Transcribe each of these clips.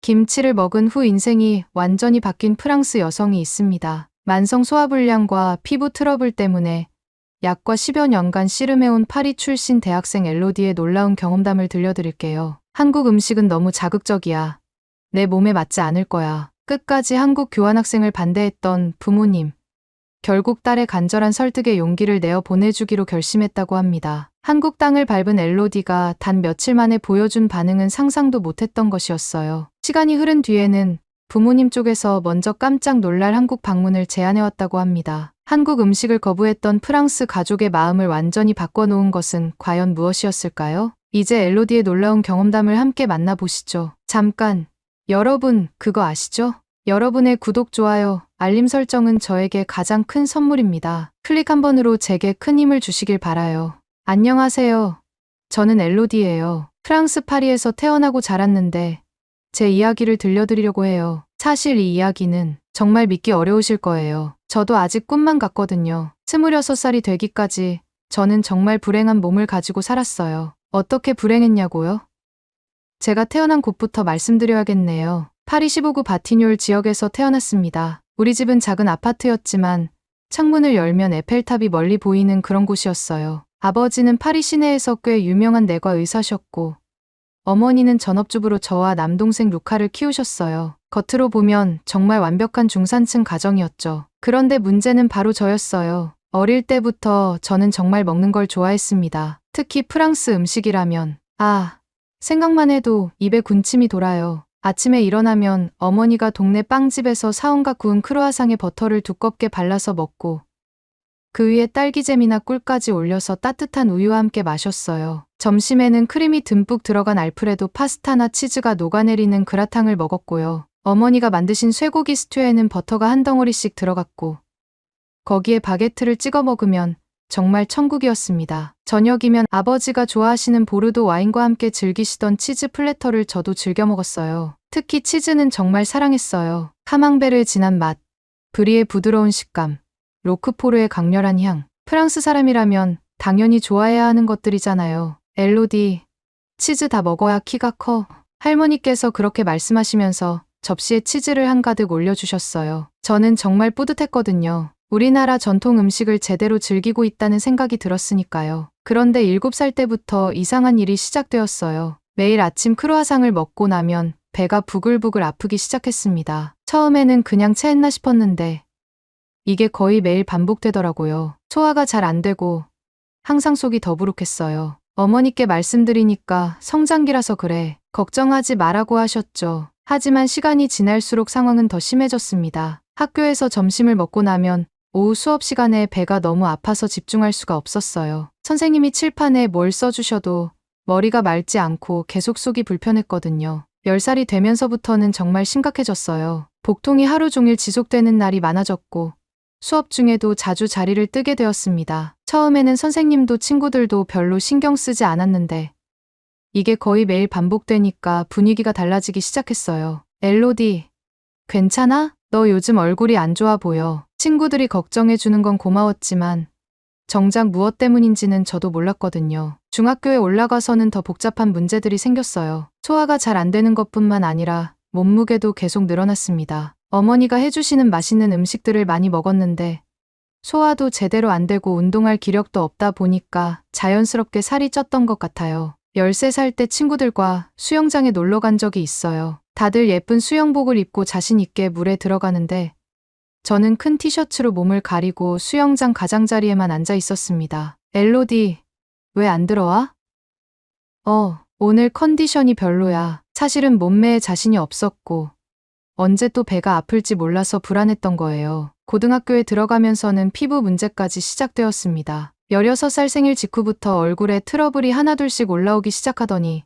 김치를 먹은 후 인생이 완전히 바뀐 프랑스 여성이 있습니다. 만성 소화불량과 피부 트러블 때문에 약과 10여 년간 씨름해온 파리 출신 대학생 엘로디의 놀라운 경험담을 들려드릴게요. 한국 음식은 너무 자극적이야. 내 몸에 맞지 않을 거야. 끝까지 한국 교환학생을 반대했던 부모님. 결국 딸의 간절한 설득에 용기를 내어 보내주기로 결심했다고 합니다. 한국 땅을 밟은 엘로디가 단 며칠 만에 보여준 반응은 상상도 못했던 것이었어요. 시간이 흐른 뒤에는 부모님 쪽에서 먼저 깜짝 놀랄 한국 방문을 제안해왔다고 합니다. 한국 음식을 거부했던 프랑스 가족의 마음을 완전히 바꿔놓은 것은 과연 무엇이었을까요? 이제 엘로디의 놀라운 경험담을 함께 만나보시죠. 잠깐, 여러분 그거 아시죠? 여러분의 구독, 좋아요, 알림 설정은 저에게 가장 큰 선물입니다. 클릭 한 번으로 제게 큰 힘을 주시길 바라요. 안녕하세요. 저는 엘로디예요. 프랑스 파리에서 태어나고 자랐는데 제 이야기를 들려드리려고 해요. 사실 이 이야기는 정말 믿기 어려우실 거예요. 저도 아직 꿈만 같거든요. 26살이 되기까지 저는 정말 불행한 몸을 가지고 살았어요. 어떻게 불행했냐고요? 제가 태어난 곳부터 말씀드려야겠네요. 파리 15구 바티뇰 지역에서 태어났습니다. 우리 집은 작은 아파트였지만 창문을 열면 에펠탑이 멀리 보이는 그런 곳이었어요. 아버지는 파리 시내에서 꽤 유명한 내과 의사셨고 어머니는 전업주부로 저와 남동생 루카를 키우셨어요. 겉으로 보면 정말 완벽한 중산층 가정이었죠. 그런데 문제는 바로 저였어요. 어릴 때부터 저는 정말 먹는 걸 좋아했습니다. 특히 프랑스 음식이라면 생각만 해도 입에 군침이 돌아요. 아침에 일어나면 어머니가 동네 빵집에서 사온가 구운 크루아상에 버터를 두껍게 발라서 먹고 그 위에 딸기잼이나 꿀까지 올려서 따뜻한 우유와 함께 마셨어요. 점심에는 크림이 듬뿍 들어간 알프레도 파스타나 치즈가 녹아내리는 그라탕을 먹었고요. 어머니가 만드신 쇠고기 스튜에는 버터가 한 덩어리씩 들어갔고 거기에 바게트를 찍어 먹으면 정말 천국이었습니다. 저녁이면 아버지가 좋아하시는 보르도 와인과 함께 즐기시던 치즈 플래터를 저도 즐겨 먹었어요. 특히 치즈는 정말 사랑했어요. 카망베르의 진한 맛, 브리의 부드러운 식감, 로크포르의 강렬한 향. 프랑스 사람이라면 당연히 좋아해야 하는 것들이잖아요. 엘로디, 치즈 다 먹어야 키가 커. 할머니께서 그렇게 말씀하시면서 접시에 치즈를 한가득 올려주셨어요. 저는 정말 뿌듯했거든요. 우리나라 전통 음식을 제대로 즐기고 있다는 생각이 들었으니까요. 그런데 7살 때부터 이상한 일이 시작되었어요. 매일 아침 크루아상을 먹고 나면 배가 부글부글 아프기 시작했습니다. 처음에는 그냥 체했나 싶었는데 이게 거의 매일 반복되더라고요. 소화가 잘 안 되고 항상 속이 더부룩했어요. 어머니께 말씀드리니까 성장기라서 그래. 걱정하지 말라고 하셨죠. 하지만 시간이 지날수록 상황은 더 심해졌습니다. 학교에서 점심을 먹고 나면 오후 수업 시간에 배가 너무 아파서 집중할 수가 없었어요. 선생님이 칠판에 뭘 써주셔도 머리가 맑지 않고 계속 속이 불편했거든요. 10살이 되면서부터는 정말 심각해졌어요. 복통이 하루 종일 지속되는 날이 많아졌고 수업 중에도 자주 자리를 뜨게 되었습니다. 처음에는 선생님도 친구들도 별로 신경 쓰지 않았는데 이게 거의 매일 반복되니까 분위기가 달라지기 시작했어요. 엘로디, 괜찮아? 너 요즘 얼굴이 안 좋아 보여. 친구들이 걱정해주는 건 고마웠지만 정작 무엇 때문인지는 저도 몰랐거든요. 중학교에 올라가서는 더 복잡한 문제들이 생겼어요. 소화가 잘 안 되는 것뿐만 아니라 몸무게도 계속 늘어났습니다. 어머니가 해주시는 맛있는 음식들을 많이 먹었는데 소화도 제대로 안 되고 운동할 기력도 없다 보니까 자연스럽게 살이 쪘던 것 같아요. 13살 때 친구들과 수영장에 놀러 간 적이 있어요. 다들 예쁜 수영복을 입고 자신 있게 물에 들어가는데 저는 큰 티셔츠로 몸을 가리고 수영장 가장자리에만 앉아 있었습니다. 엘로디, 왜 안 들어와? 오늘 컨디션이 별로야. 사실은 몸매에 자신이 없었고 언제 또 배가 아플지 몰라서 불안했던 거예요. 고등학교에 들어가면서는 피부 문제까지 시작되었습니다. 16살 생일 직후부터 얼굴에 트러블이 하나둘씩 올라오기 시작하더니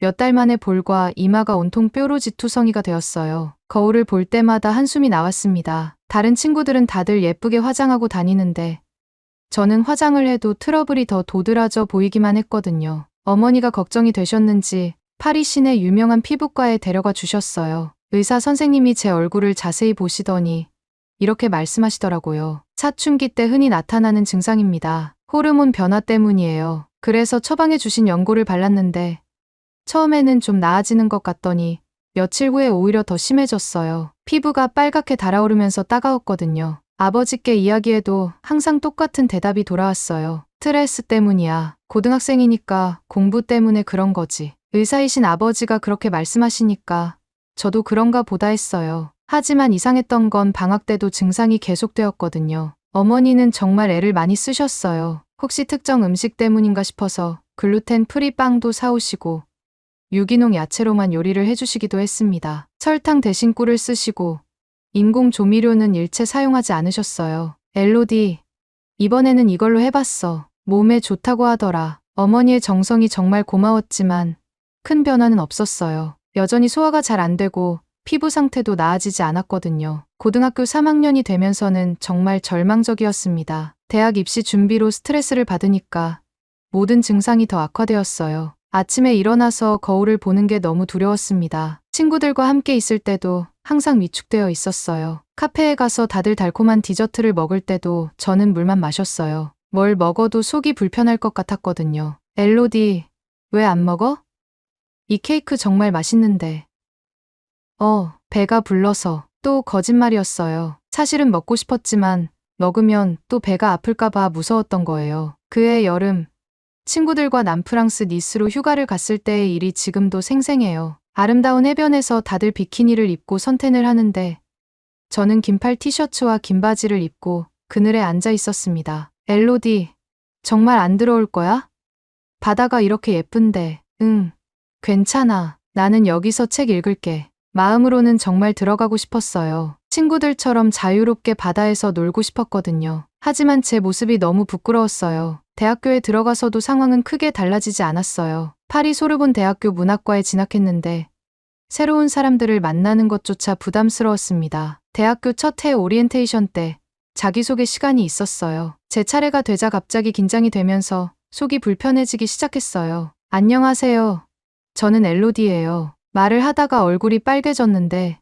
몇 달 만에 볼과 이마가 온통 뾰루지 투성이가 되었어요. 거울을 볼 때마다 한숨이 나왔습니다. 다른 친구들은 다들 예쁘게 화장하고 다니는데 저는 화장을 해도 트러블이 더 도드라져 보이기만 했거든요. 어머니가 걱정이 되셨는지 파리 시내 유명한 피부과에 데려가 주셨어요. 의사 선생님이 제 얼굴을 자세히 보시더니 이렇게 말씀하시더라고요. 사춘기 때 흔히 나타나는 증상입니다. 호르몬 변화 때문이에요. 그래서 처방해 주신 연고를 발랐는데 처음에는 좀 나아지는 것 같더니 며칠 후에 오히려 더 심해졌어요. 피부가 빨갛게 달아오르면서 따가웠거든요. 아버지께 이야기해도 항상 똑같은 대답이 돌아왔어요. 스트레스 때문이야. 고등학생이니까 공부 때문에 그런 거지. 의사이신 아버지가 그렇게 말씀하시니까 저도 그런가 보다 했어요. 하지만 이상했던 건 방학 때도 증상이 계속되었거든요. 어머니는 정말 애를 많이 쓰셨어요. 혹시 특정 음식 때문인가 싶어서 글루텐 프리 빵도 사오시고 유기농 야채로만 요리를 해주시기도 했습니다. 설탕 대신 꿀을 쓰시고 인공 조미료는 일체 사용하지 않으셨어요. 엘로디, 이번에는 이걸로 해봤어. 몸에 좋다고 하더라. 어머니의 정성이 정말 고마웠지만 큰 변화는 없었어요. 여전히 소화가 잘 안 되고 피부 상태도 나아지지 않았거든요. 고등학교 3학년이 되면서는 정말 절망적이었습니다. 대학 입시 준비로 스트레스를 받으니까 모든 증상이 더 악화되었어요. 아침에 일어나서 거울을 보는 게 너무 두려웠습니다. 친구들과 함께 있을 때도 항상 위축되어 있었어요. 카페에 가서 다들 달콤한 디저트를 먹을 때도 저는 물만 마셨어요. 뭘 먹어도 속이 불편할 것 같았거든요. 엘로디, 왜 안 먹어? 이 케이크 정말 맛있는데. 배가 불러서. 또 거짓말이었어요. 사실은 먹고 싶었지만 먹으면 또 배가 아플까봐 무서웠던 거예요. 그해 여름, 친구들과 남프랑스 니스로 휴가를 갔을 때의 일이 지금도 생생해요. 아름다운 해변에서 다들 비키니를 입고 선탠을 하는데 저는 긴팔 티셔츠와 긴 바지를 입고 그늘에 앉아 있었습니다. 엘로디, 정말 안 들어올 거야? 바다가 이렇게 예쁜데. 응, 괜찮아. 나는 여기서 책 읽을게. 마음으로는 정말 들어가고 싶었어요. 친구들처럼 자유롭게 바다에서 놀고 싶었거든요. 하지만 제 모습이 너무 부끄러웠어요. 대학교에 들어가서도 상황은 크게 달라지지 않았어요. 파리 소르본 대학교 문학과에 진학했는데 새로운 사람들을 만나는 것조차 부담스러웠습니다. 대학교 첫 해 오리엔테이션 때 자기소개 시간이 있었어요. 제 차례가 되자 갑자기 긴장이 되면서 속이 불편해지기 시작했어요. 안녕하세요. 저는 엘로디예요. 말을 하다가 얼굴이 빨개졌는데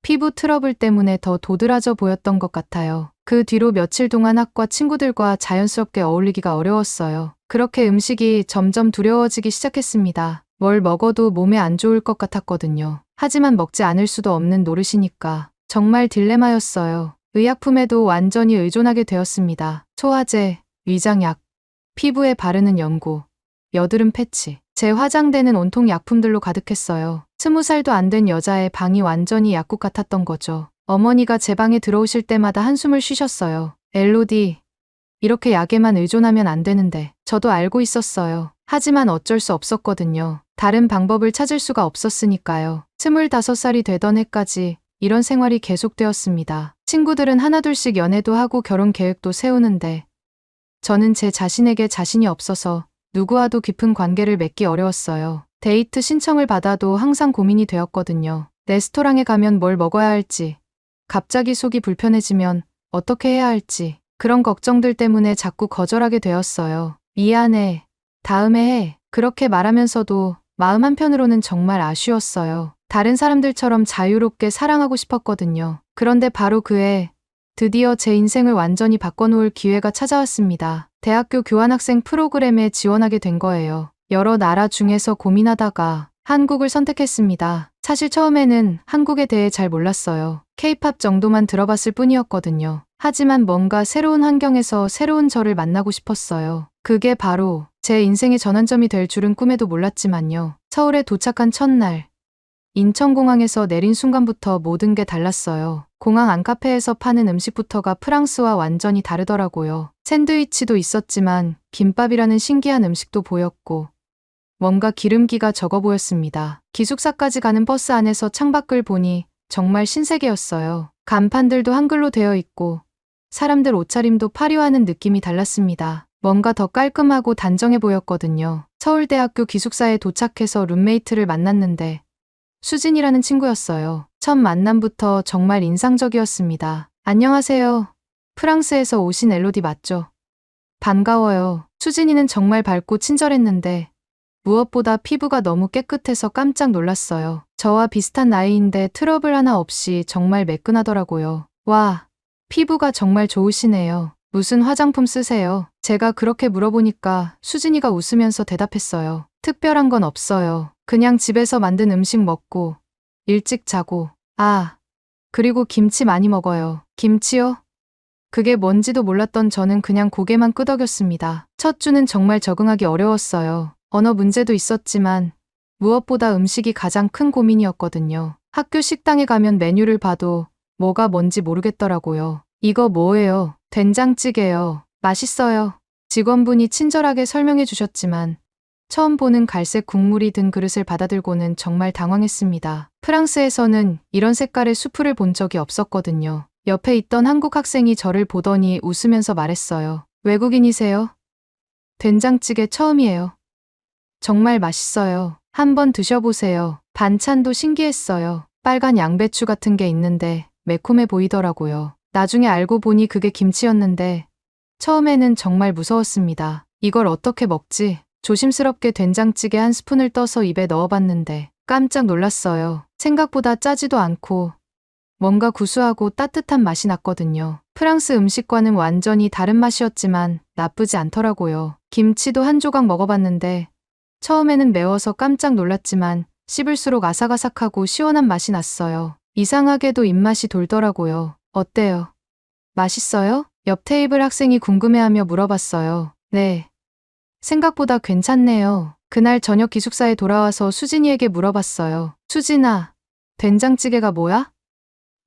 피부 트러블 때문에 더 도드라져 보였던 것 같아요. 그 뒤로 며칠 동안 학과 친구들과 자연스럽게 어울리기가 어려웠어요. 그렇게 음식이 점점 두려워지기 시작했습니다. 뭘 먹어도 몸에 안 좋을 것 같았거든요. 하지만 먹지 않을 수도 없는 노릇이니까. 정말 딜레마였어요. 의약품에도 완전히 의존하게 되었습니다. 소화제, 위장약, 피부에 바르는 연고, 여드름 패치. 제 화장대는 온통 약품들로 가득했어요. 20살도 안 된 여자의 방이 완전히 약국 같았던 거죠. 어머니가 제 방에 들어오실 때마다 한숨을 쉬셨어요. 엘로디, 이렇게 약에만 의존하면 안 되는데. 저도 알고 있었어요. 하지만 어쩔 수 없었거든요. 다른 방법을 찾을 수가 없었으니까요. 25살이 되던 해까지 이런 생활이 계속되었습니다. 친구들은 하나둘씩 연애도 하고 결혼 계획도 세우는데 저는 제 자신에게 자신이 없어서 누구와도 깊은 관계를 맺기 어려웠어요. 데이트 신청을 받아도 항상 고민이 되었거든요. 레스토랑에 가면 뭘 먹어야 할지, 갑자기 속이 불편해지면 어떻게 해야 할지, 그런 걱정들 때문에 자꾸 거절하게 되었어요. 미안해. 다음에 해. 그렇게 말하면서도 마음 한편으로는 정말 아쉬웠어요. 다른 사람들처럼 자유롭게 사랑하고 싶었거든요. 그런데 바로 그해 드디어 제 인생을 완전히 바꿔놓을 기회가 찾아왔습니다. 대학교 교환학생 프로그램에 지원하게 된 거예요. 여러 나라 중에서 고민하다가 한국을 선택했습니다. 사실 처음에는 한국에 대해 잘 몰랐어요. K-팝 정도만 들어봤을 뿐이었거든요. 하지만 뭔가 새로운 환경에서 새로운 저를 만나고 싶었어요. 그게 바로 제 인생의 전환점이 될 줄은 꿈에도 몰랐지만요. 서울에 도착한 첫날, 인천공항에서 내린 순간부터 모든 게 달랐어요. 공항 안카페에서 파는 음식부터가 프랑스와 완전히 다르더라고요. 샌드위치도 있었지만 김밥이라는 신기한 음식도 보였고 뭔가 기름기가 적어 보였습니다. 기숙사까지 가는 버스 안에서 창밖을 보니 정말 신세계였어요. 간판들도 한글로 되어 있고 사람들 옷차림도 파리와는 느낌이 달랐습니다. 뭔가 더 깔끔하고 단정해 보였거든요. 서울대학교 기숙사에 도착해서 룸메이트를 만났는데 수진이라는 친구였어요. 첫 만남부터 정말 인상적이었습니다. 안녕하세요. 프랑스에서 오신 엘로디 맞죠? 반가워요. 수진이는 정말 밝고 친절했는데 무엇보다 피부가 너무 깨끗해서 깜짝 놀랐어요. 저와 비슷한 나이인데 트러블 하나 없이 정말 매끈하더라고요. 와, 피부가 정말 좋으시네요. 무슨 화장품 쓰세요? 제가 그렇게 물어보니까 수진이가 웃으면서 대답했어요. 특별한 건 없어요. 그냥 집에서 만든 음식 먹고 일찍 자고. 아, 그리고 김치 많이 먹어요. 김치요? 그게 뭔지도 몰랐던 저는 그냥 고개만 끄덕였습니다. 첫 주는 정말 적응하기 어려웠어요. 언어 문제도 있었지만 무엇보다 음식이 가장 큰 고민이었거든요. 학교 식당에 가면 메뉴를 봐도 뭐가 뭔지 모르겠더라고요. 이거 뭐예요? 된장찌개요. 맛있어요. 직원분이 친절하게 설명해 주셨지만 처음 보는 갈색 국물이 든 그릇을 받아들고는 정말 당황했습니다. 프랑스에서는 이런 색깔의 수프를 본 적이 없었거든요. 옆에 있던 한국 학생이 저를 보더니 웃으면서 말했어요. 외국인이세요? 된장찌개 처음이에요. 정말 맛있어요. 한번 드셔보세요. 반찬도 신기했어요. 빨간 양배추 같은 게 있는데 매콤해 보이더라고요. 나중에 알고 보니 그게 김치였는데 처음에는 정말 무서웠습니다. 이걸 어떻게 먹지? 조심스럽게 된장찌개 한 스푼을 떠서 입에 넣어봤는데 깜짝 놀랐어요. 생각보다 짜지도 않고 뭔가 구수하고 따뜻한 맛이 났거든요. 프랑스 음식과는 완전히 다른 맛이었지만 나쁘지 않더라고요. 김치도 한 조각 먹어봤는데 처음에는 매워서 깜짝 놀랐지만 씹을수록 아삭아삭하고 시원한 맛이 났어요. 이상하게도 입맛이 돌더라고요. 어때요? 맛있어요? 옆 테이블 학생이 궁금해하며 물어봤어요. 네. 생각보다 괜찮네요. 그날 저녁 기숙사에 돌아와서 수진이에게 물어봤어요. 수진아, 된장찌개가 뭐야?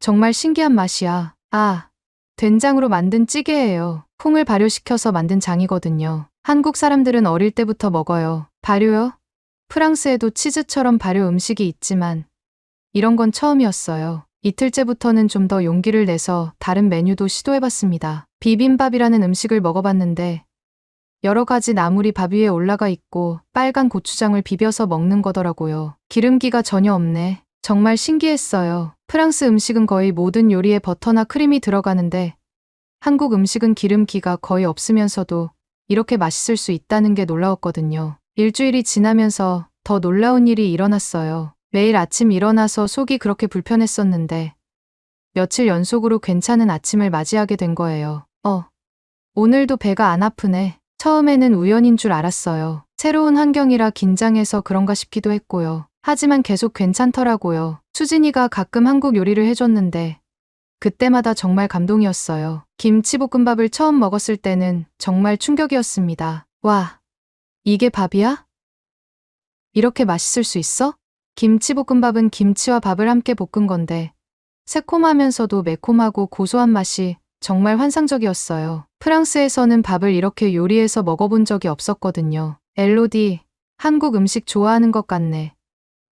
정말 신기한 맛이야. 아, 된장으로 만든 찌개예요. 콩을 발효시켜서 만든 장이거든요. 한국 사람들은 어릴 때부터 먹어요. 발효요? 프랑스에도 치즈처럼 발효 음식이 있지만 이런 건 처음이었어요. 이틀째부터는 좀 더 용기를 내서 다른 메뉴도 시도해봤습니다. 비빔밥이라는 음식을 먹어봤는데 여러 가지 나물이 밥 위에 올라가 있고 빨간 고추장을 비벼서 먹는 거더라고요. 기름기가 전혀 없네. 정말 신기했어요. 프랑스 음식은 거의 모든 요리에 버터나 크림이 들어가는데 한국 음식은 기름기가 거의 없으면서도 이렇게 맛있을 수 있다는 게 놀라웠거든요. 일주일이 지나면서 더 놀라운 일이 일어났어요. 매일 아침 일어나서 속이 그렇게 불편했었는데 며칠 연속으로 괜찮은 아침을 맞이하게 된 거예요. 오늘도 배가 안 아프네. 처음에는 우연인 줄 알았어요. 새로운 환경이라 긴장해서 그런가 싶기도 했고요. 하지만 계속 괜찮더라고요. 수진이가 가끔 한국 요리를 해줬는데 그때마다 정말 감동이었어요. 김치볶음밥을 처음 먹었을 때는 정말 충격이었습니다. 와, 이게 밥이야? 이렇게 맛있을 수 있어? 김치볶음밥은 김치와 밥을 함께 볶은 건데 새콤하면서도 매콤하고 고소한 맛이 정말 환상적이었어요. 프랑스에서는 밥을 이렇게 요리해서 먹어본 적이 없었거든요. 엘로디, 한국 음식 좋아하는 것 같네.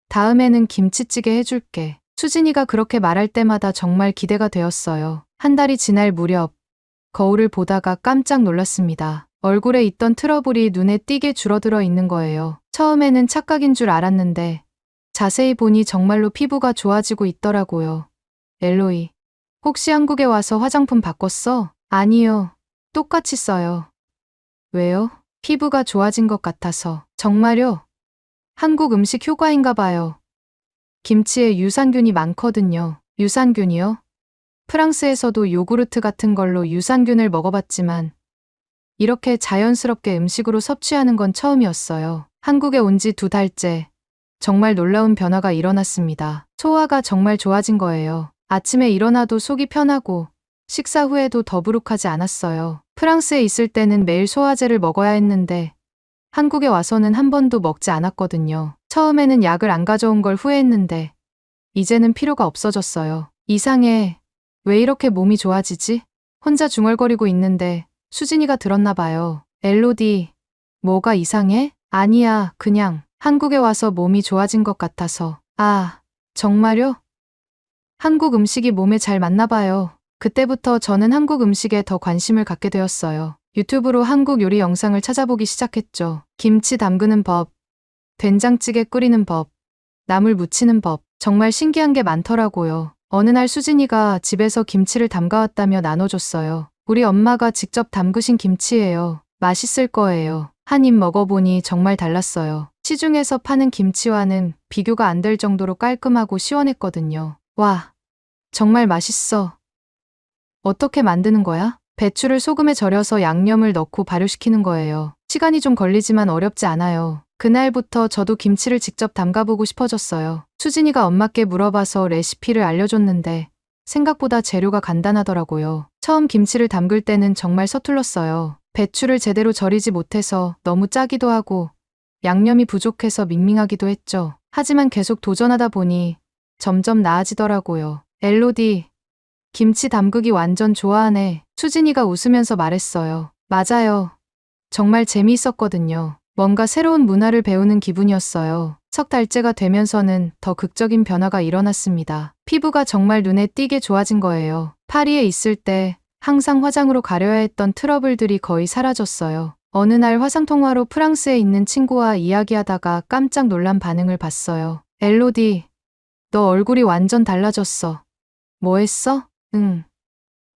다음에는 김치찌개 해줄게. 수진이가 그렇게 말할 때마다 정말 기대가 되었어요. 한 달이 지날 무렵 거울을 보다가 깜짝 놀랐습니다. 얼굴에 있던 트러블이 눈에 띄게 줄어들어 있는 거예요. 처음에는 착각인 줄 알았는데 자세히 보니 정말로 피부가 좋아지고 있더라고요. 엘로이, 혹시 한국에 와서 화장품 바꿨어? 아니요. 똑같이 써요. 왜요? 피부가 좋아진 것 같아서. 정말요? 한국 음식 효과인가 봐요. 김치에 유산균이 많거든요. 유산균이요? 프랑스에서도 요구르트 같은 걸로 유산균을 먹어봤지만 이렇게 자연스럽게 음식으로 섭취하는 건 처음이었어요. 한국에 온 지 2달째. 정말 놀라운 변화가 일어났습니다. 소화가 정말 좋아진 거예요. 아침에 일어나도 속이 편하고 식사 후에도 더부룩하지 않았어요. 프랑스에 있을 때는 매일 소화제를 먹어야 했는데 한국에 와서는 한 번도 먹지 않았거든요. 처음에는 약을 안 가져온 걸 후회했는데 이제는 필요가 없어졌어요. 이상해. 왜 이렇게 몸이 좋아지지? 혼자 중얼거리고 있는데 수진이가 들었나 봐요. 엘로디, 뭐가 이상해? 아니야, 그냥 한국에 와서 몸이 좋아진 것 같아서. 아, 정말요? 한국 음식이 몸에 잘 맞나 봐요. 그때부터 저는 한국 음식에 더 관심을 갖게 되었어요. 유튜브로 한국 요리 영상을 찾아보기 시작했죠. 김치 담그는 법, 된장찌개 끓이는 법, 나물 무치는 법, 정말 신기한 게 많더라고요. 어느 날 수진이가 집에서 김치를 담가왔다며 나눠줬어요. 우리 엄마가 직접 담그신 김치예요. 맛있을 거예요. 한 입 먹어보니 정말 달랐어요. 시중에서 파는 김치와는 비교가 안 될 정도로 깔끔하고 시원했거든요. 와, 정말 맛있어. 어떻게 만드는 거야? 배추를 소금에 절여서 양념을 넣고 발효시키는 거예요. 시간이 좀 걸리지만 어렵지 않아요. 그날부터 저도 김치를 직접 담가보고 싶어졌어요. 수진이가 엄마께 물어봐서 레시피를 알려줬는데 생각보다 재료가 간단하더라고요. 처음 김치를 담글 때는 정말 서툴렀어요. 배추를 제대로 절이지 못해서 너무 짜기도 하고 양념이 부족해서 밍밍하기도 했죠. 하지만 계속 도전하다 보니 점점 나아지더라고요. 엘로디, 김치 담그기 완전 좋아하네. 수진이가 웃으면서 말했어요. 맞아요. 정말 재미있었거든요. 뭔가 새로운 문화를 배우는 기분이었어요. 석 달째가 되면서는 더 극적인 변화가 일어났습니다. 피부가 정말 눈에 띄게 좋아진 거예요. 파리에 있을 때 항상 화장으로 가려야 했던 트러블들이 거의 사라졌어요. 어느 날 화상통화로 프랑스에 있는 친구와 이야기하다가 깜짝 놀란 반응을 봤어요. 엘로디, 너 얼굴이 완전 달라졌어. 뭐 했어? 응.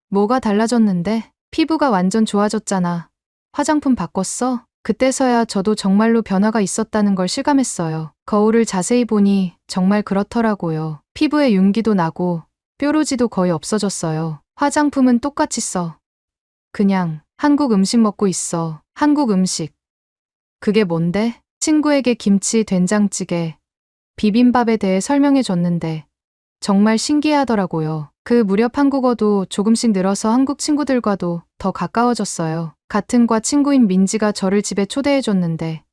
뭐가 달라졌는데? 피부가 완전 좋아졌잖아. 화장품 바꿨어? 그때서야 저도 정말로 변화가 있었다는 걸 실감했어요. 거울을 자세히 보니 정말 그렇더라고요. 피부에 윤기도 나고 뾰루지도 거의 없어졌어요. 화장품은 똑같이 써. 그냥 한국 음식 먹고 있어. 한국 음식. 그게 뭔데? 친구에게 김치, 된장찌개, 비빔밥에 대해 설명해 줬는데 정말 신기해하더라고요. 그 무렵 한국어도 조금씩 늘어서 한국 친구들과도 더 가까워졌어요. 같은 과 친구인 민지가 저를 집에 초대해 줬는데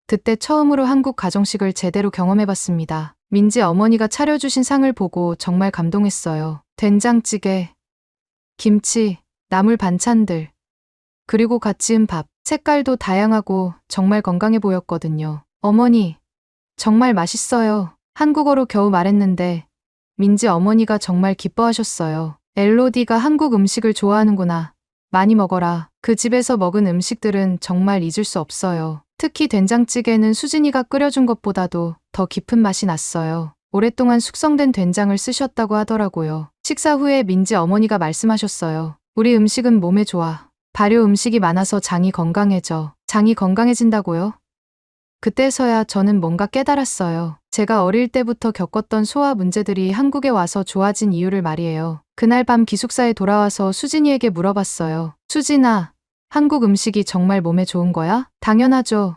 그때 처음으로 한국 가정식을 제대로 경험해봤습니다. 민지 어머니가 차려주신 상을 보고 정말 감동했어요. 된장찌개, 김치, 나물 반찬들, 그리고 같이 은 밥. 색깔도 다양하고 정말 건강해 보였거든요. 어머니, 정말 맛있어요. 한국어로 겨우 말했는데 민지 어머니가 정말 기뻐하셨어요. 엘로디가 한국 음식을 좋아하는구나. 많이 먹어라. 그 집에서 먹은 음식들은 정말 잊을 수 없어요. 특히 된장찌개는 수진이가 끓여준 것보다도 더 깊은 맛이 났어요. 오랫동안 숙성된 된장을 쓰셨다고 하더라고요. 식사 후에 민지 어머니가 말씀하셨어요. 우리 음식은 몸에 좋아. 발효 음식이 많아서 장이 건강해져. 장이 건강해진다고요? 그때서야 저는 뭔가 깨달았어요. 제가 어릴 때부터 겪었던 소화 문제들이 한국에 와서 좋아진 이유를 말이에요. 그날 밤 기숙사에 돌아와서 수진이에게 물어봤어요. 수진아, 한국 음식이 정말 몸에 좋은 거야? 당연하죠.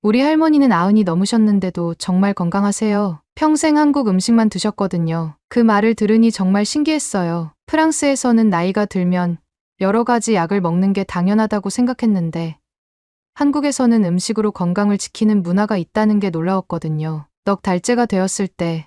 우리 할머니는 90이 넘으셨는데도 정말 건강하세요. 평생 한국 음식만 드셨거든요. 그 말을 들으니 정말 신기했어요. 프랑스에서는 나이가 들면 여러 가지 약을 먹는 게 당연하다고 생각했는데 한국에서는 음식으로 건강을 지키는 문화가 있다는 게 놀라웠거든요. 넉 달째가 되었을 때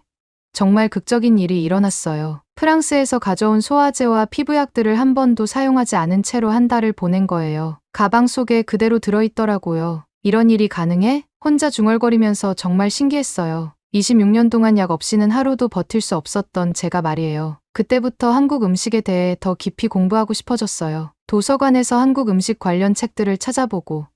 정말 극적인 일이 일어났어요. 프랑스에서 가져온 소화제와 피부약들을 한 번도 사용하지 않은 채로 한 달을 보낸 거예요. 가방 속에 그대로 들어있더라고요. 이런 일이 가능해? 혼자 중얼거리면서 정말 신기했어요. 26년 동안 약 없이는 하루도 버틸 수 없었던 제가 말이에요. 그때부터 한국 음식에 대해 더 깊이 공부하고 싶어졌어요. 도서관에서 한국 음식 관련 책들을 찾아보고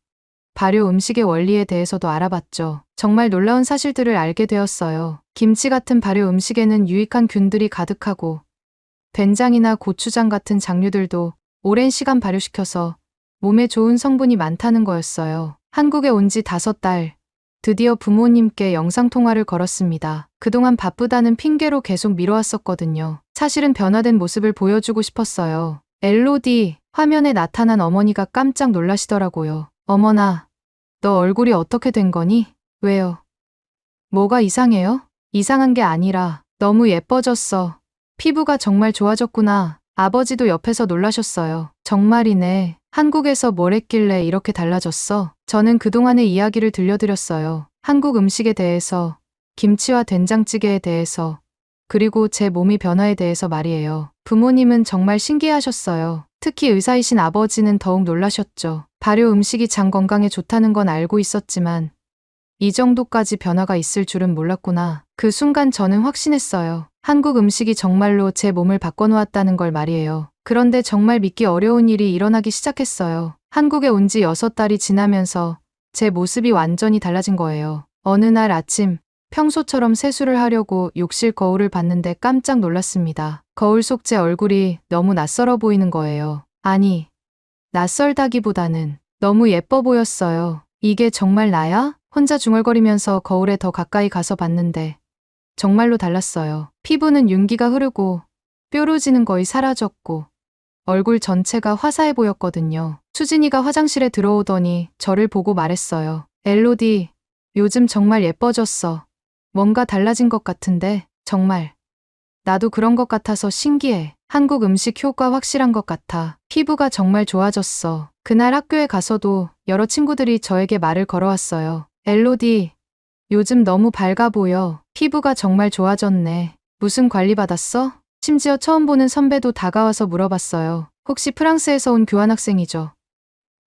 발효 음식의 원리에 대해서도 알아봤죠. 정말 놀라운 사실들을 알게 되었어요. 김치 같은 발효 음식에는 유익한 균들이 가득하고 된장이나 고추장 같은 장류들도 오랜 시간 발효시켜서 몸에 좋은 성분이 많다는 거였어요. 한국에 온 지 5달, 드디어 부모님께 영상통화를 걸었습니다. 그동안 바쁘다는 핑계로 계속 미뤄왔었거든요. 사실은 변화된 모습을 보여주고 싶었어요. 엘로디, 화면에 나타난 어머니가 깜짝 놀라시더라고요. 어머나, 너 얼굴이 어떻게 된 거니? 왜요? 뭐가 이상해요? 이상한 게 아니라 너무 예뻐졌어. 피부가 정말 좋아졌구나. 아버지도 옆에서 놀라셨어요. 정말이네. 한국에서 뭘 했길래 이렇게 달라졌어? 저는 그동안의 이야기를 들려드렸어요. 한국 음식에 대해서, 김치와 된장찌개에 대해서, 그리고 제 몸의 변화에 대해서 말이에요. 부모님은 정말 신기해하셨어요. 특히 의사이신 아버지는 더욱 놀라셨죠. 발효 음식이 장 건강에 좋다는 건 알고 있었지만 이 정도까지 변화가 있을 줄은 몰랐구나. 그 순간 저는 확신했어요. 한국 음식이 정말로 제 몸을 바꿔놓았다는 걸 말이에요. 그런데 정말 믿기 어려운 일이 일어나기 시작했어요. 한국에 온 지 6달이 지나면서 제 모습이 완전히 달라진 거예요. 어느 날 아침, 평소처럼 세수를 하려고 욕실 거울을 봤는데 깜짝 놀랐습니다. 거울 속 제 얼굴이 너무 낯설어 보이는 거예요. 아니, 낯설다기보다는 너무 예뻐 보였어요. 이게 정말 나야? 혼자 중얼거리면서 거울에 더 가까이 가서 봤는데 정말로 달랐어요. 피부는 윤기가 흐르고 뾰루지는 거의 사라졌고 얼굴 전체가 화사해 보였거든요. 수진이가 화장실에 들어오더니 저를 보고 말했어요. 엘로디, 요즘 정말 예뻐졌어. 뭔가 달라진 것 같은데, 정말. 나도 그런 것 같아서 신기해. 한국 음식 효과 확실한 것 같아. 피부가 정말 좋아졌어. 그날 학교에 가서도 여러 친구들이 저에게 말을 걸어왔어요. 엘로디, 요즘 너무 밝아 보여. 피부가 정말 좋아졌네. 무슨 관리 받았어? 심지어 처음 보는 선배도 다가와서 물어봤어요. 혹시 프랑스에서 온 교환학생이죠?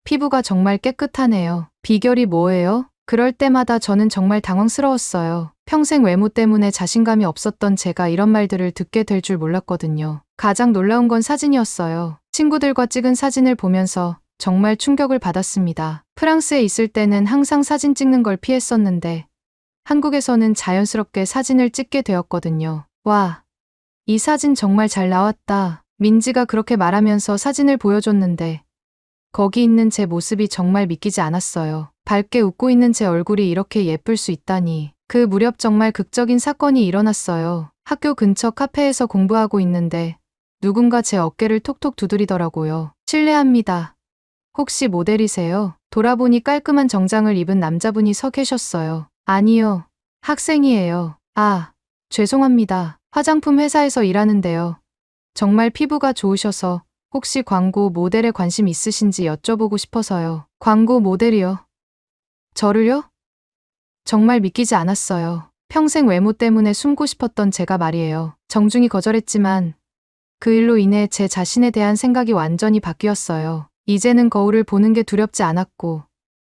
피부가 정말 깨끗하네요. 비결이 뭐예요? 그럴 때마다 저는 정말 당황스러웠어요. 평생 외모 때문에 자신감이 없었던 제가 이런 말들을 듣게 될 줄 몰랐거든요. 가장 놀라운 건 사진이었어요. 친구들과 찍은 사진을 보면서 정말 충격을 받았습니다. 프랑스에 있을 때는 항상 사진 찍는 걸 피했었는데 한국에서는 자연스럽게 사진을 찍게 되었거든요. 와, 이 사진 정말 잘 나왔다. 민지가 그렇게 말하면서 사진을 보여줬는데 거기 있는 제 모습이 정말 믿기지 않았어요. 밝게 웃고 있는 제 얼굴이 이렇게 예쁠 수 있다니. 그 무렵 정말 극적인 사건이 일어났어요. 학교 근처 카페에서 공부하고 있는데 누군가 제 어깨를 톡톡 두드리더라고요. 실례합니다. 혹시 모델이세요? 돌아보니 깔끔한 정장을 입은 남자분이 서 계셨어요. 아니요. 학생이에요. 아, 죄송합니다. 화장품 회사에서 일하는데요. 정말 피부가 좋으셔서 혹시 광고 모델에 관심 있으신지 여쭤보고 싶어서요. 광고 모델이요? 저를요? 정말 믿기지 않았어요. 평생 외모 때문에 숨고 싶었던 제가 말이에요. 정중히 거절했지만 그 일로 인해 제 자신에 대한 생각이 완전히 바뀌었어요. 이제는 거울을 보는 게 두렵지 않았고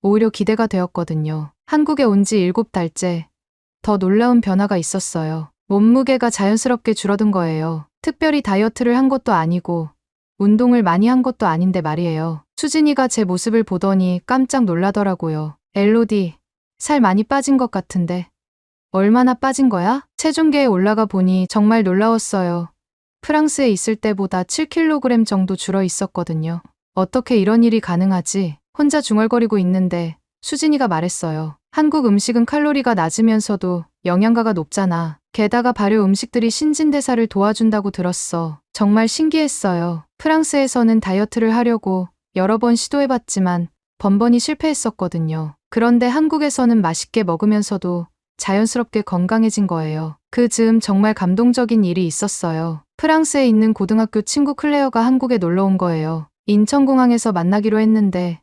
오히려 기대가 되었거든요. 한국에 온 지 7달째. 더 놀라운 변화가 있었어요. 몸무게가 자연스럽게 줄어든 거예요. 특별히 다이어트를 한 것도 아니고 운동을 많이 한 것도 아닌데 말이에요. 수진이가 제 모습을 보더니 깜짝 놀라더라고요. 엘로디, 살 많이 빠진 것 같은데. 얼마나 빠진 거야? 체중계에 올라가 보니 정말 놀라웠어요. 프랑스에 있을 때보다 7kg 정도 줄어 있었거든요. 어떻게 이런 일이 가능하지? 혼자 중얼거리고 있는데 수진이가 말했어요. 한국 음식은 칼로리가 낮으면서도 영양가가 높잖아. 게다가 발효 음식들이 신진대사를 도와준다고 들었어. 정말 신기했어요. 프랑스에서는 다이어트를 하려고 여러 번 시도해봤지만 번번이 실패했었거든요. 그런데 한국에서는 맛있게 먹으면서도 자연스럽게 건강해진 거예요. 그 즈음 정말 감동적인 일이 있었어요. 프랑스에 있는 고등학교 친구 클레어가 한국에 놀러 온 거예요. 인천공항에서 만나기로 했는데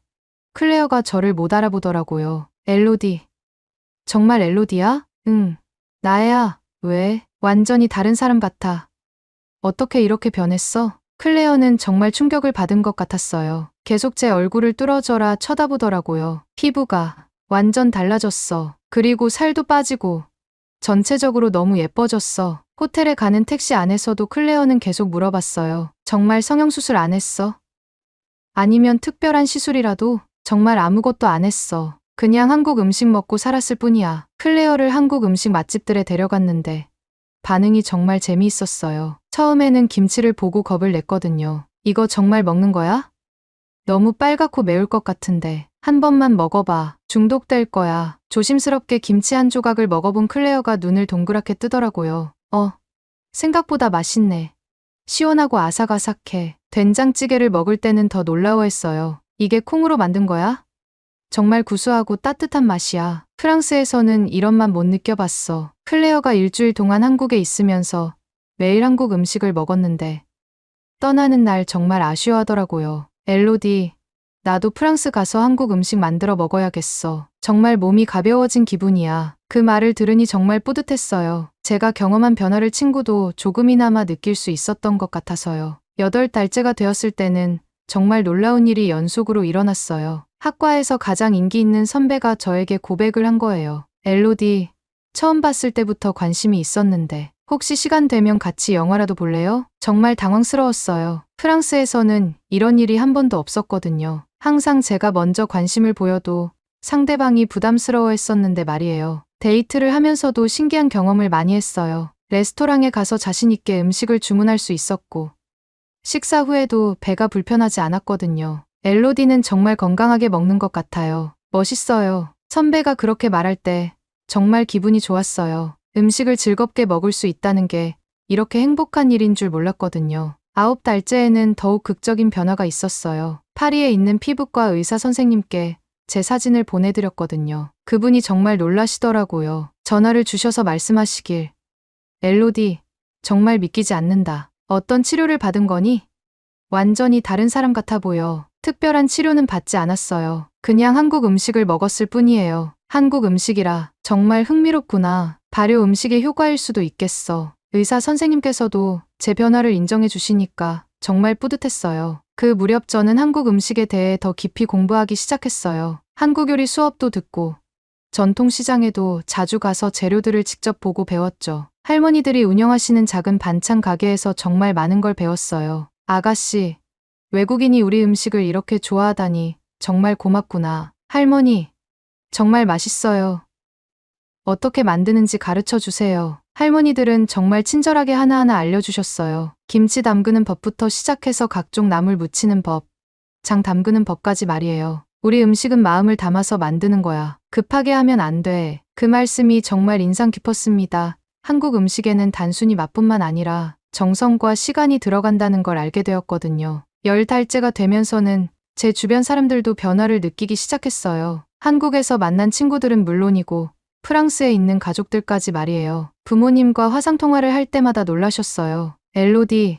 클레어가 저를 못 알아보더라고요. 엘로디. 정말 엘로디야? 응. 나야. 왜? 완전히 다른 사람 같아. 어떻게 이렇게 변했어? 클레어는 정말 충격을 받은 것 같았어요. 계속 제 얼굴을 뚫어져라 쳐다보더라고요. 피부가 완전 달라졌어. 그리고 살도 빠지고 전체적으로 너무 예뻐졌어. 호텔에 가는 택시 안에서도 클레어는 계속 물어봤어요. 정말 성형수술 안 했어? 아니면 특별한 시술이라도? 정말 아무것도 안 했어. 그냥 한국 음식 먹고 살았을 뿐이야. 클레어를 한국 음식 맛집들에 데려갔는데 반응이 정말 재미있었어요. 처음에는 김치를 보고 겁을 냈거든요. 이거 정말 먹는 거야? 너무 빨갛고 매울 것 같은데 한 번만 먹어봐. 중독될 거야. 조심스럽게 김치 한 조각을 먹어본 클레어가 눈을 동그랗게 뜨더라고요. 생각보다 맛있네. 시원하고 아삭아삭해. 된장찌개를 먹을 때는 더 놀라워했어요. 이게 콩으로 만든 거야? 정말 구수하고 따뜻한 맛이야. 프랑스에서는 이런 맛 못 느껴봤어. 클레어가 일주일 동안 한국에 있으면서 매일 한국 음식을 먹었는데 떠나는 날 정말 아쉬워하더라고요. 엘로디, 나도 프랑스 가서 한국 음식 만들어 먹어야겠어. 정말 몸이 가벼워진 기분이야. 그 말을 들으니 정말 뿌듯했어요. 제가 경험한 변화를 친구도 조금이나마 느낄 수 있었던 것 같아서요. 8달째가 되었을 때는 정말 놀라운 일이 연속으로 일어났어요. 학과에서 가장 인기 있는 선배가 저에게 고백을 한 거예요. 엘로디, 처음 봤을 때부터 관심이 있었는데 혹시 시간 되면 같이 영화라도 볼래요? 정말 당황스러웠어요. 프랑스에서는 이런 일이 한 번도 없었거든요. 항상 제가 먼저 관심을 보여도 상대방이 부담스러워했었는데 말이에요. 데이트를 하면서도 신기한 경험을 많이 했어요. 레스토랑에 가서 자신 있게 음식을 주문할 수 있었고 식사 후에도 배가 불편하지 않았거든요. 엘로디는 정말 건강하게 먹는 것 같아요. 멋있어요. 선배가 그렇게 말할 때 정말 기분이 좋았어요. 음식을 즐겁게 먹을 수 있다는 게 이렇게 행복한 일인 줄 몰랐거든요. 9달째에는 더욱 극적인 변화가 있었어요. 파리에 있는 피부과 의사 선생님께 제 사진을 보내드렸거든요. 그분이 정말 놀라시더라고요. 전화를 주셔서 말씀하시길. 엘로디, 정말 믿기지 않는다. 어떤 치료를 받은 거니? 완전히 다른 사람 같아 보여. 특별한 치료는 받지 않았어요. 그냥 한국 음식을 먹었을 뿐이에요. 한국 음식이라 정말 흥미롭구나. 발효 음식의 효과일 수도 있겠어. 의사 선생님께서도 제 변화를 인정해 주시니까 정말 뿌듯했어요. 그 무렵 저는 한국 음식에 대해 더 깊이 공부하기 시작했어요. 한국 요리 수업도 듣고 전통시장에도 자주 가서 재료들을 직접 보고 배웠죠. 할머니들이 운영하시는 작은 반찬 가게에서 정말 많은 걸 배웠어요. 아가씨, 외국인이 우리 음식을 이렇게 좋아하다니 정말 고맙구나. 할머니, 정말 맛있어요. 어떻게 만드는지 가르쳐 주세요. 할머니들은 정말 친절하게 하나하나 알려주셨어요. 김치 담그는 법부터 시작해서 각종 나물 무치는 법, 장 담그는 법까지 말이에요. 우리 음식은 마음을 담아서 만드는 거야. 급하게 하면 안 돼. 그 말씀이 정말 인상 깊었습니다. 한국 음식에는 단순히 맛뿐만 아니라 정성과 시간이 들어간다는 걸 알게 되었거든요. 10달째가 되면서는 제 주변 사람들도 변화를 느끼기 시작했어요. 한국에서 만난 친구들은 물론이고 프랑스에 있는 가족들까지 말이에요. 부모님과 화상통화를 할 때마다 놀라셨어요. 엘로디,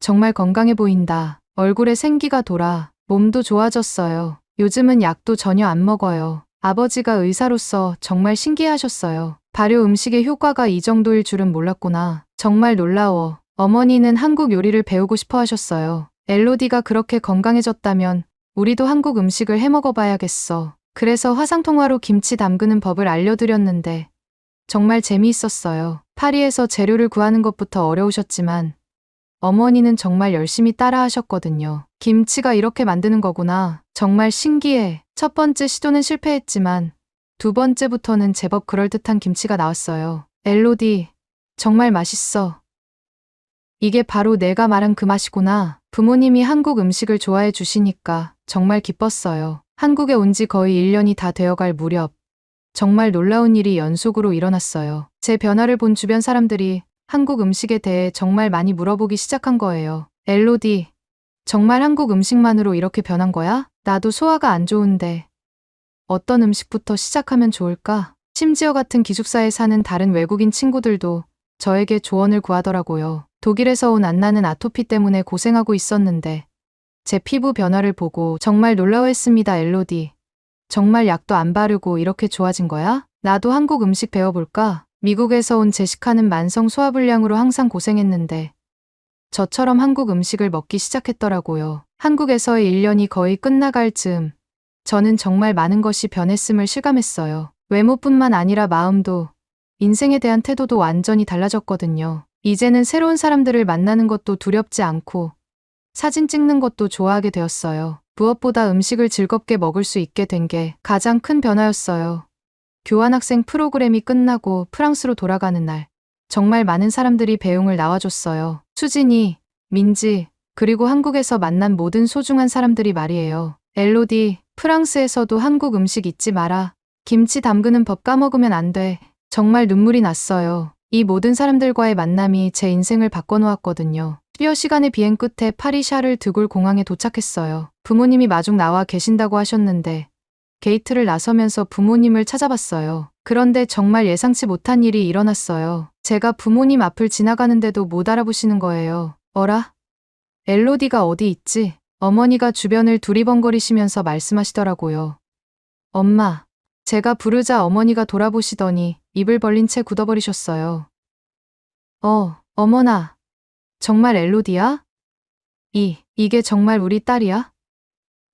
정말 건강해 보인다. 얼굴에 생기가 돌아. 몸도 좋아졌어요. 요즘은 약도 전혀 안 먹어요. 아버지가 의사로서 정말 신기해하셨어요. 발효 음식의 효과가 이 정도일 줄은 몰랐구나. 정말 놀라워. 어머니는 한국 요리를 배우고 싶어 하셨어요. 엘로디가 그렇게 건강해졌다면 우리도 한국 음식을 해 먹어봐야겠어. 그래서 화상통화로 김치 담그는 법을 알려드렸는데 정말 재미있었어요. 파리에서 재료를 구하는 것부터 어려우셨지만 어머니는 정말 열심히 따라 하셨거든요. 김치가 이렇게 만드는 거구나. 정말 신기해. 첫 번째 시도는 실패했지만 두 번째부터는 제법 그럴듯한 김치가 나왔어요. 엘로디, 정말 맛있어. 이게 바로 내가 말한 그 맛이구나. 부모님이 한국 음식을 좋아해 주시니까 정말 기뻤어요. 한국에 온 지 거의 1년이 다 되어갈 무렵 정말 놀라운 일이 연속으로 일어났어요. 제 변화를 본 주변 사람들이 한국 음식에 대해 정말 많이 물어보기 시작한 거예요. 엘로디, 정말 한국 음식만으로 이렇게 변한 거야? 나도 소화가 안 좋은데 어떤 음식부터 시작하면 좋을까? 심지어 같은 기숙사에 사는 다른 외국인 친구들도 저에게 조언을 구하더라고요. 독일에서 온 안나는 아토피 때문에 고생하고 있었는데 제 피부 변화를 보고 정말 놀라워했습니다. 엘로디, 정말 약도 안 바르고 이렇게 좋아진 거야? 나도 한국 음식 배워볼까? 미국에서 온 제시카는 만성 소화불량으로 항상 고생했는데 저처럼 한국 음식을 먹기 시작했더라고요. 한국에서의 1년이 거의 끝나갈 즈음 저는 정말 많은 것이 변했음을 실감했어요. 외모뿐만 아니라 마음도, 인생에 대한 태도도 완전히 달라졌거든요. 이제는 새로운 사람들을 만나는 것도 두렵지 않고 사진 찍는 것도 좋아하게 되었어요. 무엇보다 음식을 즐겁게 먹을 수 있게 된 게 가장 큰 변화였어요. 교환학생 프로그램이 끝나고 프랑스로 돌아가는 날, 정말 많은 사람들이 배웅을 나와줬어요. 수진이, 민지, 그리고 한국에서 만난 모든 소중한 사람들이 말이에요. 엘로디, 프랑스에서도 한국 음식 잊지 마라. 김치 담그는 법 까먹으면 안 돼. 정말 눈물이 났어요. 이 모든 사람들과의 만남이 제 인생을 바꿔놓았거든요. 10여 시간의 비행 끝에 파리 샤를 드골 공항에 도착했어요. 부모님이 마중 나와 계신다고 하셨는데 게이트를 나서면서 부모님을 찾아봤어요. 그런데 정말 예상치 못한 일이 일어났어요. 제가 부모님 앞을 지나가는데도 못 알아보시는 거예요. 어라? 엘로디가 어디 있지? 어머니가 주변을 두리번거리시면서 말씀하시더라고요. 엄마, 제가 부르자 어머니가 돌아보시더니 입을 벌린 채 굳어버리셨어요. 어머나, 정말 엘로디야? 이게 정말 우리 딸이야?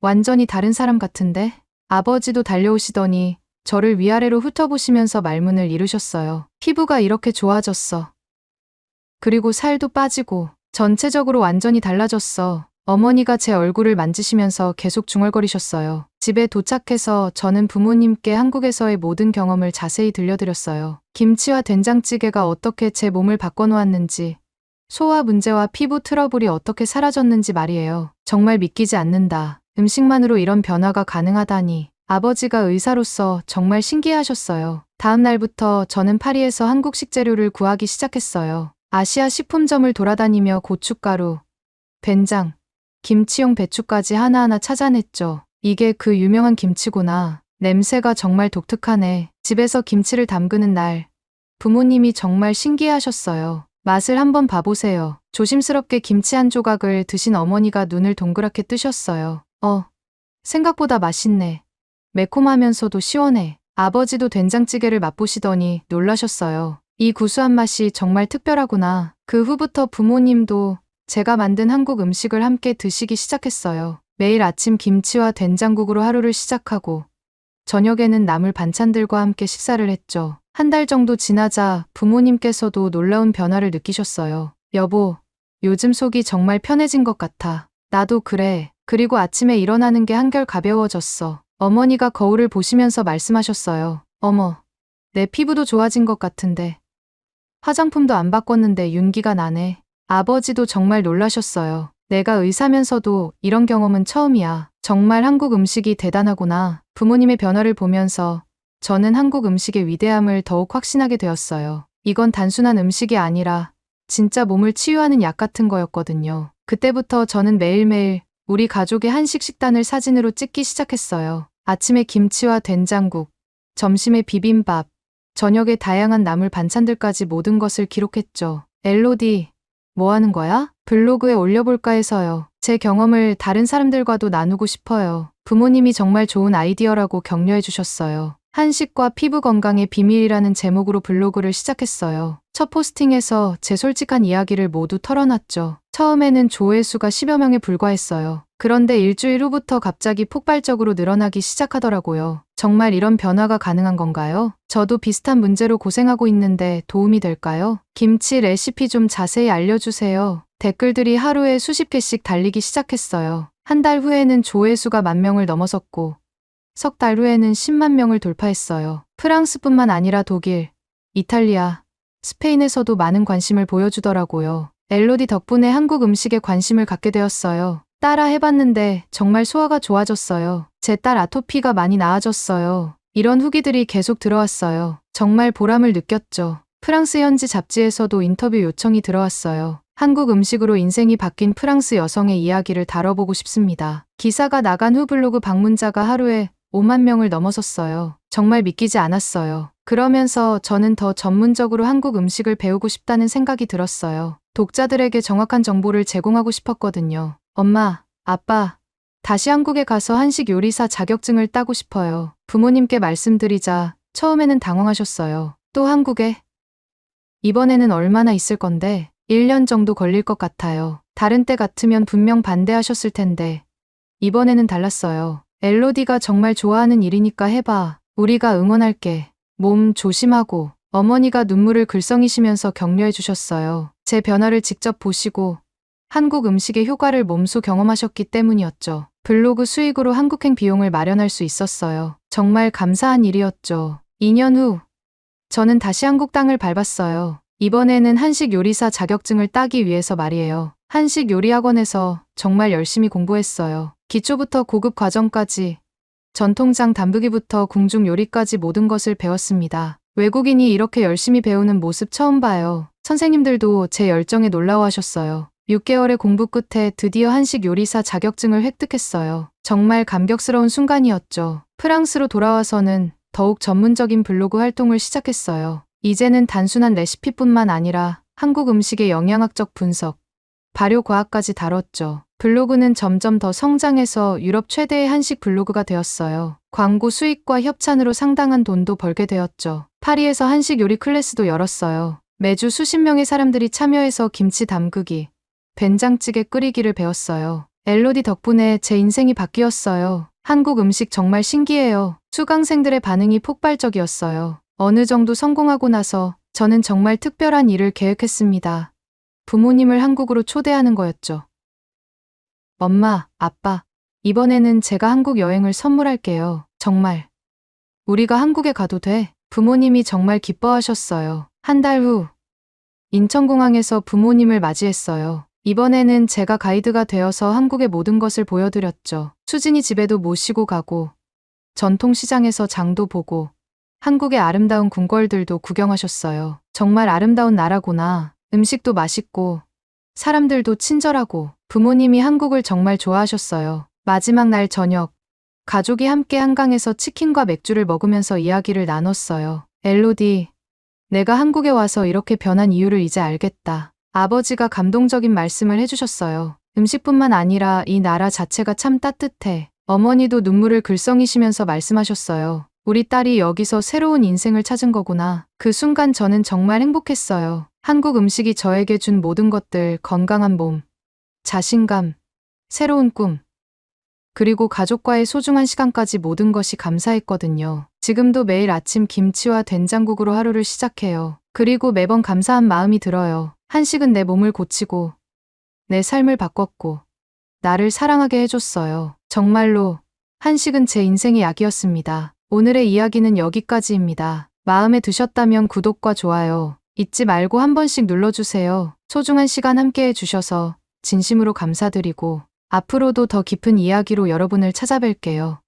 완전히 다른 사람 같은데? 아버지도 달려오시더니 저를 위아래로 훑어보시면서 말문을 이루셨어요. 피부가 이렇게 좋아졌어. 그리고 살도 빠지고 전체적으로 완전히 달라졌어. 어머니가 제 얼굴을 만지시면서 계속 중얼거리셨어요. 집에 도착해서 저는 부모님께 한국에서의 모든 경험을 자세히 들려드렸어요. 김치와 된장찌개가 어떻게 제 몸을 바꿔놓았는지, 소화 문제와 피부 트러블이 어떻게 사라졌는지 말이에요. 정말 믿기지 않는다. 음식만으로 이런 변화가 가능하다니. 아버지가 의사로서 정말 신기해하셨어요. 다음 날부터 저는 파리에서 한국식 재료를 구하기 시작했어요. 아시아 식품점을 돌아다니며 고춧가루, 된장, 김치용 배추까지 하나하나 찾아냈죠. 이게 그 유명한 김치구나. 냄새가 정말 독특하네. 집에서 김치를 담그는 날, 부모님이 정말 신기해하셨어요. 맛을 한번 봐보세요. 조심스럽게 김치 한 조각을 드신 어머니가 눈을 동그랗게 뜨셨어요. 생각보다 맛있네. 매콤하면서도 시원해. 아버지도 된장찌개를 맛보시더니 놀라셨어요. 이 구수한 맛이 정말 특별하구나. 그 후부터 부모님도 제가 만든 한국 음식을 함께 드시기 시작했어요. 매일 아침 김치와 된장국으로 하루를 시작하고 저녁에는 나물 반찬들과 함께 식사를 했죠. 한 달 정도 지나자 부모님께서도 놀라운 변화를 느끼셨어요. 여보, 요즘 속이 정말 편해진 것 같아. 나도 그래. 그리고 아침에 일어나는 게 한결 가벼워졌어. 어머니가 거울을 보시면서 말씀하셨어요. 어머, 내 피부도 좋아진 것 같은데. 화장품도 안 바꿨는데 윤기가 나네. 아버지도 정말 놀라셨어요. 내가 의사면서도 이런 경험은 처음이야. 정말 한국 음식이 대단하구나. 부모님의 변화를 보면서 저는 한국 음식의 위대함을 더욱 확신하게 되었어요. 이건 단순한 음식이 아니라 진짜 몸을 치유하는 약 같은 거였거든요. 그때부터 저는 매일매일 우리 가족의 한식 식단을 사진으로 찍기 시작했어요. 아침에 김치와 된장국, 점심에 비빔밥, 저녁에 다양한 나물 반찬들까지 모든 것을 기록했죠. 엘로디, 뭐 하는 거야? 블로그에 올려볼까 해서요. 제 경험을 다른 사람들과도 나누고 싶어요. 부모님이 정말 좋은 아이디어라고 격려해 주셨어요. 한식과 피부 건강의 비밀이라는 제목으로 블로그를 시작했어요. 첫 포스팅에서 제 솔직한 이야기를 모두 털어놨죠. 처음에는 조회수가 10여 명에 불과했어요. 그런데 일주일 후부터 갑자기 폭발적으로 늘어나기 시작하더라고요. 정말 이런 변화가 가능한 건가요? 저도 비슷한 문제로 고생하고 있는데 도움이 될까요? 김치 레시피 좀 자세히 알려주세요. 댓글들이 하루에 수십 개씩 달리기 시작했어요. 한 달 후에는 조회수가 10,000명을 넘어섰고 석 달 후에는 10만 명을 돌파했어요. 프랑스뿐만 아니라 독일, 이탈리아, 스페인에서도 많은 관심을 보여주더라고요. 엘로디 덕분에 한국 음식에 관심을 갖게 되었어요. 따라 해봤는데 정말 소화가 좋아졌어요. 제 딸 아토피가 많이 나아졌어요. 이런 후기들이 계속 들어왔어요. 정말 보람을 느꼈죠. 프랑스 현지 잡지에서도 인터뷰 요청이 들어왔어요. 한국 음식으로 인생이 바뀐 프랑스 여성의 이야기를 다뤄보고 싶습니다. 기사가 나간 후 블로그 방문자가 하루에 5만 명을 넘어섰어요. 정말 믿기지 않았어요. 그러면서 저는 더 전문적으로 한국 음식을 배우고 싶다는 생각이 들었어요. 독자들에게 정확한 정보를 제공하고 싶었거든요. 엄마, 아빠, 다시 한국에 가서 한식 요리사 자격증을 따고 싶어요. 부모님께 말씀드리자 처음에는 당황하셨어요. 또 한국에? 이번에는 얼마나 있을 건데? 1년 정도 걸릴 것 같아요. 다른 때 같으면 분명 반대하셨을 텐데 이번에는 달랐어요. 엘로디가 정말 좋아하는 일이니까 해봐. 우리가 응원할게. 몸 조심하고. 어머니가 눈물을 글썽이시면서 격려해 주셨어요. 제 변화를 직접 보시고 한국 음식의 효과를 몸소 경험하셨기 때문이었죠. 블로그 수익으로 한국행 비용을 마련할 수 있었어요. 정말 감사한 일이었죠. 2년 후 저는 다시 한국 땅을 밟았어요. 이번에는 한식 요리사 자격증을 따기 위해서 말이에요. 한식 요리 학원에서 정말 열심히 공부했어요. 기초부터 고급 과정까지, 전통장 담그기부터 궁중 요리까지 모든 것을 배웠습니다. 외국인이 이렇게 열심히 배우는 모습 처음 봐요. 선생님들도 제 열정에 놀라워하셨어요. 6개월의 공부 끝에 드디어 한식 요리사 자격증을 획득했어요. 정말 감격스러운 순간이었죠. 프랑스로 돌아와서는 더욱 전문적인 블로그 활동을 시작했어요. 이제는 단순한 레시피뿐만 아니라 한국 음식의 영양학적 분석, 발효 과학까지 다뤘죠. 블로그는 점점 더 성장해서 유럽 최대의 한식 블로그가 되었어요. 광고 수익과 협찬으로 상당한 돈도 벌게 되었죠. 파리에서 한식 요리 클래스도 열었어요. 매주 수십 명의 사람들이 참여해서 김치 담그기, 된장찌개 끓이기를 배웠어요. 엘로디 덕분에 제 인생이 바뀌었어요. 한국 음식 정말 신기해요. 수강생들의 반응이 폭발적이었어요. 어느 정도 성공하고 나서 저는 정말 특별한 일을 계획했습니다. 부모님을 한국으로 초대하는 거였죠. 엄마, 아빠, 이번에는 제가 한국 여행을 선물할게요. 정말. 우리가 한국에 가도 돼? 부모님이 정말 기뻐하셨어요. 한 달 후, 인천공항에서 부모님을 맞이했어요. 이번에는 제가 가이드가 되어서 한국의 모든 것을 보여드렸죠. 수진이 집에도 모시고 가고, 전통시장에서 장도 보고, 한국의 아름다운 궁궐들도 구경하셨어요. 정말 아름다운 나라구나. 음식도 맛있고, 사람들도 친절하고, 부모님이 한국을 정말 좋아하셨어요. 마지막 날 저녁, 가족이 함께 한강에서 치킨과 맥주를 먹으면서 이야기를 나눴어요. 엘로디, 내가 한국에 와서 이렇게 변한 이유를 이제 알겠다. 아버지가 감동적인 말씀을 해주셨어요. 음식뿐만 아니라 이 나라 자체가 참 따뜻해. 어머니도 눈물을 글썽이시면서 말씀하셨어요. 우리 딸이 여기서 새로운 인생을 찾은 거구나. 그 순간 저는 정말 행복했어요. 한국 음식이 저에게 준 모든 것들, 건강한 몸, 자신감, 새로운 꿈, 그리고 가족과의 소중한 시간까지 모든 것이 감사했거든요. 지금도 매일 아침 김치와 된장국으로 하루를 시작해요. 그리고 매번 감사한 마음이 들어요. 한식은 내 몸을 고치고, 내 삶을 바꿨고, 나를 사랑하게 해줬어요. 정말로, 한식은 제 인생의 약이었습니다. 오늘의 이야기는 여기까지입니다. 마음에 드셨다면 구독과 좋아요 잊지 말고 한 번씩 눌러주세요. 소중한 시간 함께 해주셔서 진심으로 감사드리고, 앞으로도 더 깊은 이야기로 여러분을 찾아뵐게요.